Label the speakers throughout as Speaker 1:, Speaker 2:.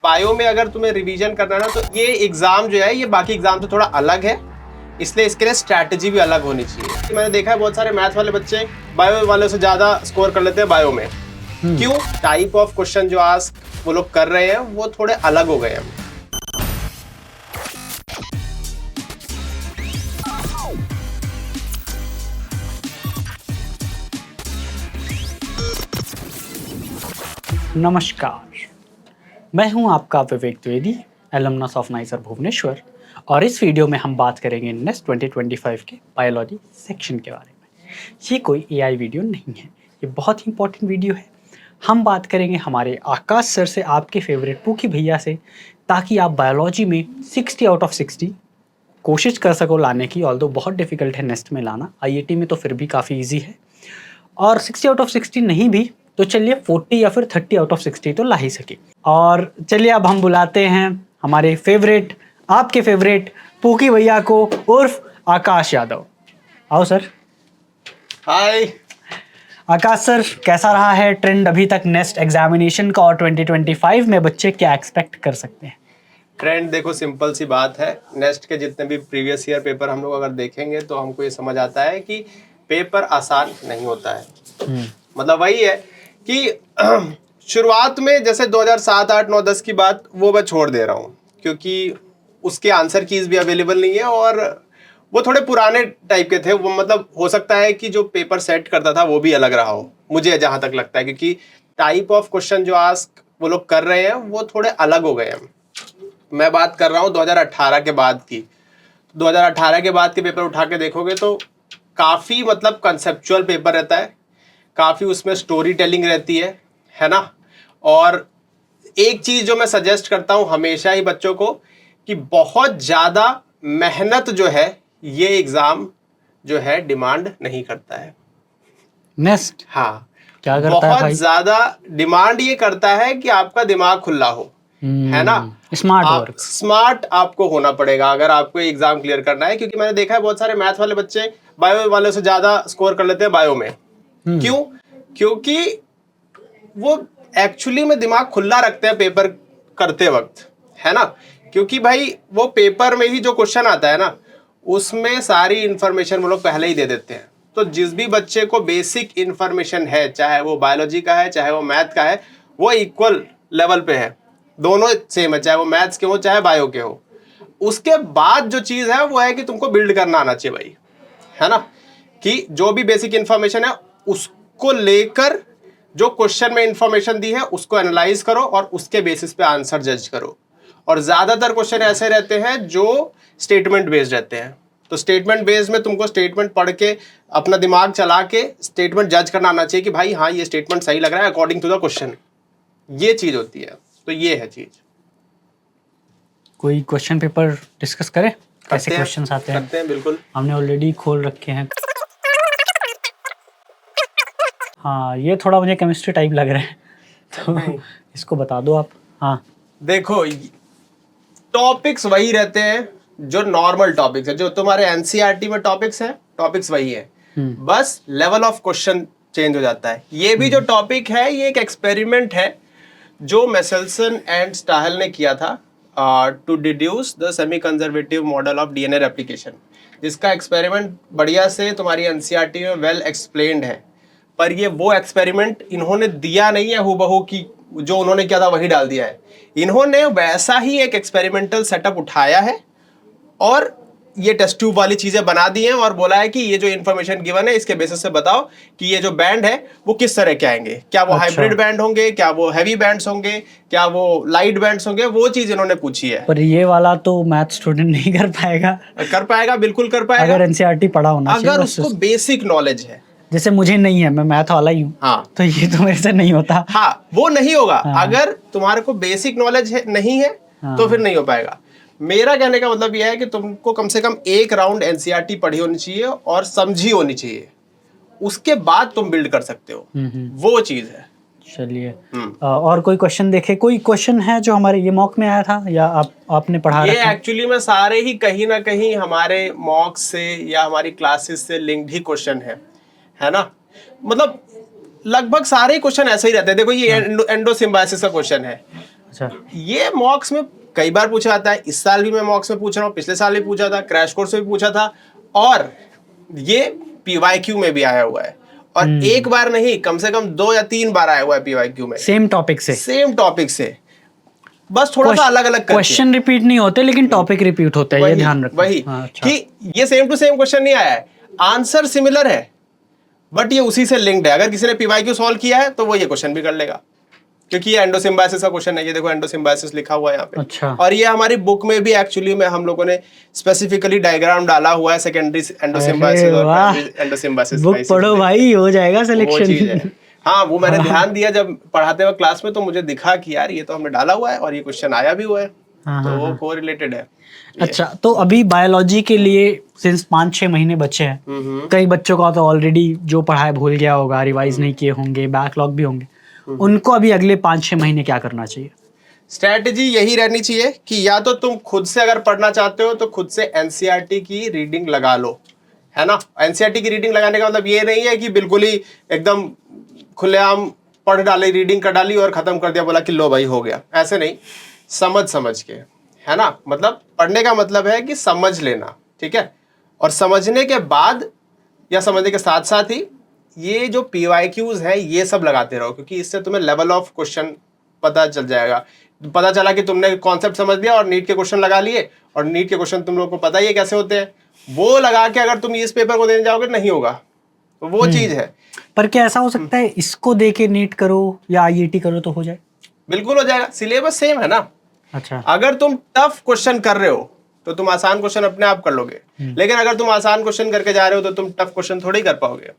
Speaker 1: Bio में अगर तुम्हें रिवीजन करना है ना, तो ये एग्जाम जो है ये बाकी एग्जाम से थोड़ा अलग है, इसलिए इसके लिए स्ट्रैटेजी भी अलग होनी चाहिए। मैंने देखा है बहुत सारे मैथ वाले बच्चे बायो वालों से ज्यादा स्कोर कर लेते हैं बायो में। क्यों? टाइप ऑफ क्वेश्चन जो आज वो लोग कर रहे हैं वो थोड़े अलग हो गए हैं।
Speaker 2: नमस्कार, मैं हूं आपका Vivek Dwivedi, alumnus of NISER Bhubaneswar, और इस वीडियो में हम बात करेंगे नेस्ट 2025 के बायोलॉजी सेक्शन के बारे में। ये कोई एआई वीडियो नहीं है, ये बहुत ही इंपॉर्टेंट वीडियो है। हम बात करेंगे हमारे आकाश सर से, आपके फेवरेट पूकी भैया से, ताकि आप बायोलॉजी में 60 आउट ऑफ 60 कोशिश कर सको लाने की। ऑल्दो बहुत डिफिकल्ट है नेस्ट में लाना, आईआईटी में तो फिर भी काफ़ी ईजी है, और 60 आउट ऑफ 60 नहीं भी तो चलिए 40 या फिर 30 आउट ऑफ 60 तो ला ही सके। और चलिए अब हम बुलाते हैं हमारे फेवरेट, आपके फेवरेट पूकी भैया को, उर्फ आकाश यादव। आओ सर।
Speaker 1: हाय
Speaker 2: आकाश सर, कैसा रहा है ट्रेंड अभी तक नेस्ट एग्जामिनेशन का, और 2025 में बच्चे क्या एक्सपेक्ट कर सकते हैं?
Speaker 1: ट्रेंड देखो, सिंपल सी बात है। नेस्ट के जितने भी प्रीवियस ईयर पेपर हम लोग अगर देखेंगे तो हमको ये समझ आता है कि पेपर आसान नहीं होता है। मतलब वही है कि शुरुआत में जैसे 2007, 8, 9, 10 की बात वो मैं छोड़ दे रहा हूँ, क्योंकि उसके आंसर कीज भी अवेलेबल नहीं है और वो थोड़े पुराने टाइप के थे। वो मतलब हो सकता है कि जो पेपर सेट करता था वो भी अलग रहा हो, मुझे जहाँ तक लगता है, क्योंकि टाइप ऑफ क्वेश्चन जो आस्क वो लोग कर रहे हैं वो थोड़े अलग हो गए हैं। मैं बात कर रहा हूँ 2018 के बाद की। 2018 के बाद के पेपर उठा के देखोगे तो काफ़ी मतलब कंसेप्चुअल पेपर रहता है, काफ़ी उसमें स्टोरी टेलिंग रहती है ना। और एक चीज़ जो मैं सजेस्ट करता हूँ हमेशा ही बच्चों को, कि बहुत ज़्यादा मेहनत जो है ये एग्ज़ाम जो है डिमांड नहीं करता है।
Speaker 2: नेस्ट
Speaker 1: हाँ,
Speaker 2: क्या करता है भाई?
Speaker 1: बहुत ज़्यादा डिमांड ये करता है कि आपका दिमाग खुला हो, है ना।
Speaker 2: स्मार्ट वर्क,
Speaker 1: स्मार्ट आपको होना पड़ेगा अगर आपको एग्जाम क्लियर करना है, क्योंकि मैंने देखा है बहुत सारे मैथ वाले बच्चे बायो वालों से ज्यादा स्कोर कर लेते हैं बायो में। क्यों? क्योंकि वो एक्चुअली में दिमाग खुला रखते हैं पेपर करते वक्त, है ना। क्योंकि भाई वो पेपर में ही जो क्वेश्चन आता है ना, उसमें सारी इंफॉर्मेशन वो लोग पहले ही दे देते हैं। तो जिस भी बच्चे को बेसिक इंफॉर्मेशन है, चाहे वो बायोलॉजी का है चाहे वो मैथ का है, वो इक्वल लेवल पे है, दोनों सेम है, चाहे वो मैथ्स के हो चाहे बायो के हो। उसके बाद जो चीज़ है वो है कि तुमको बिल्ड करना आना चाहिए भाई, है ना। कि जो भी बेसिक इंफॉर्मेशन है उसको लेकर जो क्वेश्चन में इंफॉर्मेशन दी है उसको एनालाइज करो और उसके बेसिस पे आंसर जज करो। और ज़्यादातर क्वेश्चन ऐसे रहते हैं जो स्टेटमेंट बेस्ड रहते हैं। तो स्टेटमेंट बेस्ड में तुमको स्टेटमेंट पढ़ के अपना दिमाग चला के स्टेटमेंट जज करना आना चाहिए कि भाई हाँ ये स्टेटमेंट सही लग रहा है अकॉर्डिंग टू द क्वेश्चन। ये चीज़ होती है, तो ये है चीज़।
Speaker 2: कोई क्वेश्चन पेपर डिस्कस करें, कैसे क्वेश्चंस आते हैं?
Speaker 1: करते हैं, बिल्कुल।
Speaker 2: हमने ऑलरेडी खोल रखे हैं। हाँ, ये थोड़ा मुझे केमिस्ट्री टाइप लग रहा है, तो इसको बता दो आप। हाँ
Speaker 1: देखो, टॉपिक्स वही रहते हैं जो नॉर्मल टॉपिक्स है, जो तुम्हारे एनसीईआरटी में टॉपिक्स है, टॉपिक्स वही है, बस लेवल ऑफ क्वेश्चन चेंज हो जाता है। ये भी जो टॉपिक है ये एक एक्सपेरिमेंट है जो मेसेल्सन एंड स्टाहल ने किया था, to deduce the semi conservative model of DNA replication, जिसका एक्सपेरिमेंट बढ़िया से तुम्हारी एनसीईआरटी में वेल एक्सप्लेन्ड है। पर ये वो एक्सपेरिमेंट इन्होंने दिया नहीं है हूबहू की जो उन्होंने किया था वही डाल दिया है। इन्होंने वैसा ही एक एक्सपेरिमेंटल सेटअप उठाया है और ये टेस्ट ट्यूब वाली चीजें बना दी हैं और बोला है कि ये जो इन्फॉर्मेशन गिवन है इसके बेसिस से बताओ कि ये जो बैंड है वो किस तरह के आएंगे, क्या वो हाइब्रिड बैंड होंगे, क्या वो हैवी बैंड्स होंगे, क्या वो लाइट बैंड्स होंगे, वो चीज इन्होंने पूछी है।
Speaker 2: पर ये वाला तो मैथ स्टूडेंट नहीं कर पाएगा।
Speaker 1: कर पाएगा, बिल्कुल कर पाएगा,
Speaker 2: अगर एनसीईआरटी पढ़ा होना चाहिए,
Speaker 1: अगर उसको बेसिक नॉलेज है।
Speaker 2: जैसे मुझे नहीं है, मैं मैथ वाला ही हूँ।
Speaker 1: हाँ,
Speaker 2: तो ये तो मेरे से नहीं होता।
Speaker 1: हाँ, वो नहीं होगा। अगर तुम्हारे को बेसिक नॉलेज नहीं है तो फिर नहीं हो पाएगा। मेरा कहने का मतलब यह है कि तुमको कम से कम एक राउंड एनसीईआरटी पढ़ी होनी चाहिए और समझी होनी चाहिए, उसके बाद तुम बिल्ड कर सकते हो, वो चीज है।
Speaker 2: चलिए, और कोई क्वेश्चन देखे? कोई क्वेश्चन है जो हमारे ये मॉक में आया था या आपने पढ़ा?
Speaker 1: ये एक्चुअली में सारे ही कहीं ना कहीं हमारे मॉक से या हमारी क्लासेस से लिंक्ड ही क्वेश्चन है ना। मतलब लगभग सारे क्वेश्चन ऐसे ही रहते हैं। देखो ये एंडोसिम्बायोसिस का क्वेश्चन है,
Speaker 2: अच्छा,
Speaker 1: ये मॉक्स में कई बार पूछा जाता है, इस साल भी मैं मॉक्स में पूछ रहा हूँ, पिछले साल भी पूछा था, क्रैश कोर्स में भी पूछा था, और ये पीवाईक्यू में भी आया हुआ है। और एक बार नहीं, कम से कम 2 या 3 बार आया हुआ है पीवाईक्यू में,
Speaker 2: सेम टॉपिक से।
Speaker 1: बस थोड़ा सा अलग अलग करके।
Speaker 2: क्वेश्चन रिपीट नहीं होते, लेकिन टॉपिक रिपीट होता है, ये ध्यान रखना।
Speaker 1: वही
Speaker 2: हाँ, अच्छा।
Speaker 1: कि ये सेम टू सेम क्वेश्चन नहीं आया है, आंसर सिमिलर है, बट ये उसी से लिंक्ड है। अगर किसी ने पीवाईक्यू सॉल्व किया है तो वो ये क्वेश्चन भी कर लेगा, क्योंकि ये एंडोसिम्बायोसिस का क्वेश्चन है। ये देखो एंडोसिम्बायोसिस लिखा हुआ है यहाँ पे।
Speaker 2: अच्छा।
Speaker 1: और ये हमारी बुक में भी एक्चुअली में हम लोगों ने स्पेसिफिकली डायग्राम डाला हुआ है सेकेंडरी एंडोसिम्बायोसिस और प्राइमरी एंडोसिम्बायोसिस।
Speaker 2: बुक पढ़ो भाई, हो जाएगा
Speaker 1: वो
Speaker 2: सिलेक्शन।
Speaker 1: चीज है। हाँ, वो मैंने ध्यान दिया जब पढ़ाते वक्त क्लास में, तो मुझे दिखा कि यार ये तो हमने डाला हुआ है और ये क्वेश्चन आया भी हुआ है, तो वो कोरिलेटेड है।
Speaker 2: अच्छा, तो अभी बायोलॉजी के लिए सिंस 5-6 महीने बचे हैं, कई बच्चों का तो ऑलरेडी जो पढ़ा है भूल गया होगा, रिवाइज नहीं किए होंगे, बैकलॉग भी होंगे, उनको अभी अगले 5-6 महीने क्या करना चाहिए?
Speaker 1: स्ट्रैटेजी यही रहनी चाहिए कि या तो तुम खुद से अगर पढ़ना चाहते हो तो खुद से एनसीईआरटी की रीडिंग लगा लो, है ना। एनसीईआरटी की रीडिंग लगाने का मतलब ये नहीं है कि बिल्कुल ही एकदम खुलेआम पढ़ डाली, रीडिंग कर डाली और खत्म कर दिया, बोला कि लो भाई हो गया, ऐसे नहीं, समझ के, है ना। मतलब पढ़ने का मतलब है कि समझ लेना, ठीक है। और समझने के बाद या समझने के साथ साथ ही ये जो पीवाईक्यूज है ये सब लगाते रहो, क्योंकि इससे तुम्हें लेवल ऑफ क्वेश्चन पता चल जाएगा। पता चला कि तुमने कॉन्सेप्ट समझ लिया और नीट के क्वेश्चन लगा लिए, और नीट के क्वेश्चन तुम लोगों को पता ही है कैसे होते हैं, वो लगा के अगर तुम इस पेपर को देने जाओगे नहीं होगा, तो वो चीज है।
Speaker 2: पर क्या ऐसा हो सकता है इसको दे के नीट करो या आईआईटी करो तो हो जाए?
Speaker 1: बिल्कुल हो जाएगा, सिलेबस सेम है ना।
Speaker 2: अच्छा,
Speaker 1: अगर तुम टफ क्वेश्चन कर रहे हो तो तुम आसान क्वेश्चन अपने आप कर लोगे, लेकिन अगर तुम आसान क्वेश्चन करके जा रहे हो तो तुम टफ क्वेश्चन थोड़ी कर पाओगे।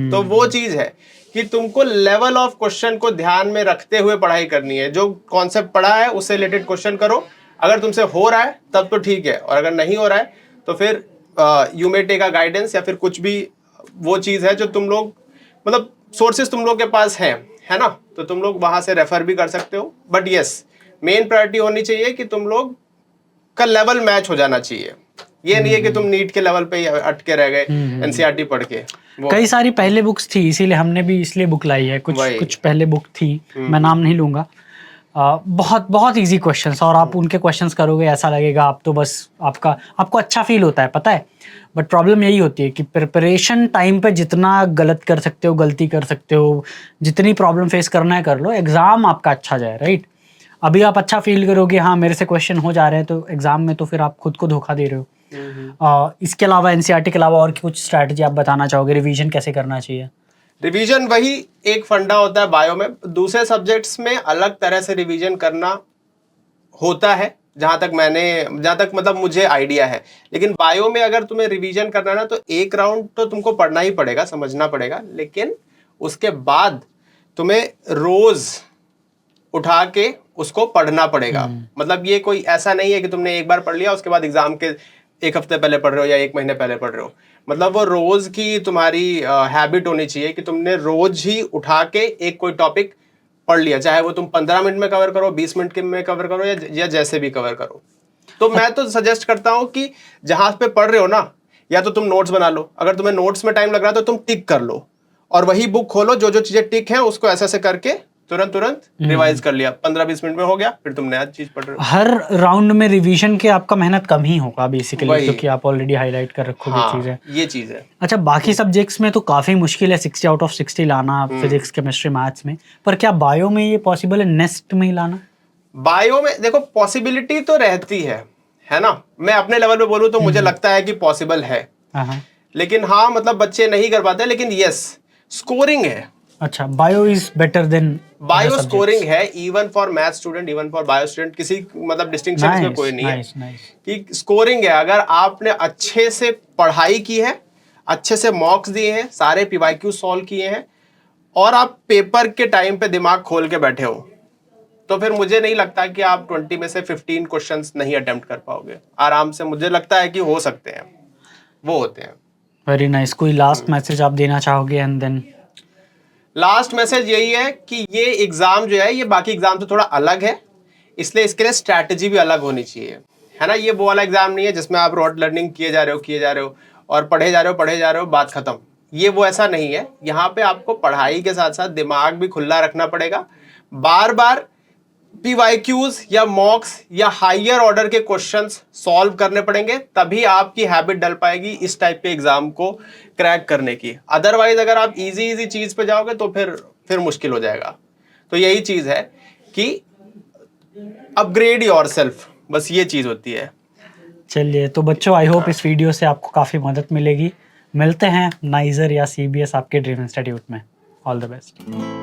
Speaker 1: तो वो चीज है कि तुमको लेवल ऑफ क्वेश्चन को ध्यान में रखते हुए पढ़ाई करनी है। जो कॉन्सेप्ट पढ़ा है उससे रिलेटेड क्वेश्चन करो, अगर तुमसे हो रहा है तब तो ठीक है, और अगर नहीं हो रहा है तो फिर you may take a guidance, या फिर कुछ भी वो चीज है जो तुम लोग, मतलब सोर्सेज तुम लोग के पास है ना, तो तुम लोग वहां से रेफर भी कर सकते हो। बट यस, मेन प्रायोरिटी होनी चाहिए कि तुम लोग का लेवल मैच हो जाना चाहिए। ये नहीं है कि तुम नीट के लेवल पे ही अटके रह गए एनसीईआरटी पढ़ के।
Speaker 2: कई सारी पहले बुक्स थी, इसीलिए हमने भी इसलिए बुक लाई है। कुछ पहले बुक थी, मैं नाम नहीं लूंगा, बहुत बहुत इजी क्वेश्चंस, और आप उनके क्वेश्चंस करोगे ऐसा लगेगा आप तो बस आपको अच्छा फील होता है, पता है। बट प्रॉब्लम यही होती है कि प्रिपरेशन टाइम पे जितना गलत कर सकते हो, गलती कर सकते हो, जितनी प्रॉब्लम फेस करना है कर लो, एग्जाम आपका अच्छा जाए, राइट। अभी आप अच्छा फील करोगे हाँ मेरे से क्वेश्चन हो जा रहे हैं, तो एग्जाम में तो फिर आप खुद को धोखा दे रहे हो। इसके अलावा एनसीईआरटी के अलावा और कुछ स्ट्रैटेजी आप बताना चाहोगे? रिवीजन कैसे करना चाहिए?
Speaker 1: रिवीजन वही एक फंडा होता है बायो में, दूसरे सब्जेक्ट्स में अलग तरह से रिवीजन करना होता है, जहां तक मतलब मुझे आइडिया है। लेकिन बायो में अगर तुम्हें रिवीजन करना है ना, तो एक राउंड तो तुमको पढ़ना ही पड़ेगा, समझना पड़ेगा, लेकिन उसके बाद तुम्हें रोज उठा के उसको पढ़ना पड़ेगा। मतलब ये कोई ऐसा नहीं है कि तुमने एक बार पढ़ लिया उसके बाद एग्जाम के 1 हफ्ते पहले पढ़ रहे हो या 1 महीने पहले पढ़ रहे हो। मतलब वो रोज की तुम्हारी हैबिट होनी चाहिए कि तुमने रोज ही उठा के एक कोई टॉपिक पढ़ लिया, चाहे वो तुम 15 मिनट में कवर करो, 20 मिनट में कवर करो, या जैसे भी कवर करो। तो मैं तो सजेस्ट करता हूं कि जहां पे पढ़ रहे हो ना, या तो तुम नोट्स बना लो, अगर तुम्हें नोट्स में टाइम लग रहा है तो तुम टिक कर लो, और वही बुक खोलो, जो जो चीजें टिक है उसको ऐसे ऐसे करके तुरंत रिवाइज कर लिया, 15-20 मिनट में हो गया, फिर तुम नया चीज पढ़ रहे हो।
Speaker 2: हर राउंड में रिवीजन के आपका मेहनत कम ही होगा बेसिकली, क्योंकि आप ऑलरेडी हाईलाइट कर रखोगे चीजें।
Speaker 1: ये चीज है।
Speaker 2: अच्छा, बाकी सब्जेक्ट्स में तो काफी मुश्किल है 60 आउट ऑफ 60 लाना, फिजिक्स, केमिस्ट्री, मैथ्स में, पर क्या बायो में ये पॉसिबल है नेक्स्ट में ही लाना?
Speaker 1: बायो में देखो पॉसिबिलिटी तो रहती है ना। मैं अपने लेवल पे बोलूं तो मुझे लगता है कि पॉसिबल है, लेकिन हाँ मतलब बच्चे नहीं कर पाते, लेकिन यस स्कोरिंग है।
Speaker 2: अच्छा, bio is better than
Speaker 1: bio scoring है, even for math student, even for bio student, किसी मतलब डिस्टिंक्शन इसमें कोई नहीं है कि स्कोरिंग है। अगर आपने अच्छे से पढ़ाई की है, अच्छे से मॉक्स दिए हैं, सारे पीवाईक्यू सॉल्व किए हैं, और आप पेपर के टाइम पे दिमाग खोल के बैठे हो, तो फिर मुझे नहीं लगता कि आप 20 में से 15 क्वेश्चंस नहीं अटेम्प्ट कर पाओगे आराम से। मुझे लगता है कि हो सकते हैं, वो होते हैं।
Speaker 2: Very nice. कोई लास्ट मैसेज आप देना चाहोगे? एंड देन
Speaker 1: लास्ट मैसेज यही है कि ये एग्जाम जो है ये बाकी एग्जाम से थोड़ा अलग है, इसलिए इसके लिए स्ट्रैटेजी भी अलग होनी चाहिए, है ना। ये वो वाला एग्जाम नहीं है जिसमें आप रोड लर्निंग किए जा रहे हो और पढ़े जा रहे हो, बात खत्म। ये वो ऐसा नहीं है। यहाँ पे आपको पढ़ाई के साथ साथ दिमाग भी खुला रखना पड़ेगा, बार बार PYQs या मॉक्स या हायर ऑर्डर के क्वेश्चंस सॉल्व करने पड़ेंगे, तभी आपकी हैबिट डल पाएगी इस टाइप के एग्जाम को क्रैक करने की। अदरवाइज अगर आप इजी चीज पे जाओगे तो फिर मुश्किल हो जाएगा। तो यही चीज है कि अपग्रेड योरसेल्फ, बस ये चीज होती है।
Speaker 2: चलिए तो बच्चों, आई होप इस वीडियो से आपको काफ़ी मदद मिलेगी। मिलते हैं नाइजर या CBS आपके ड्रीम इंस्टीट्यूट में। All the best.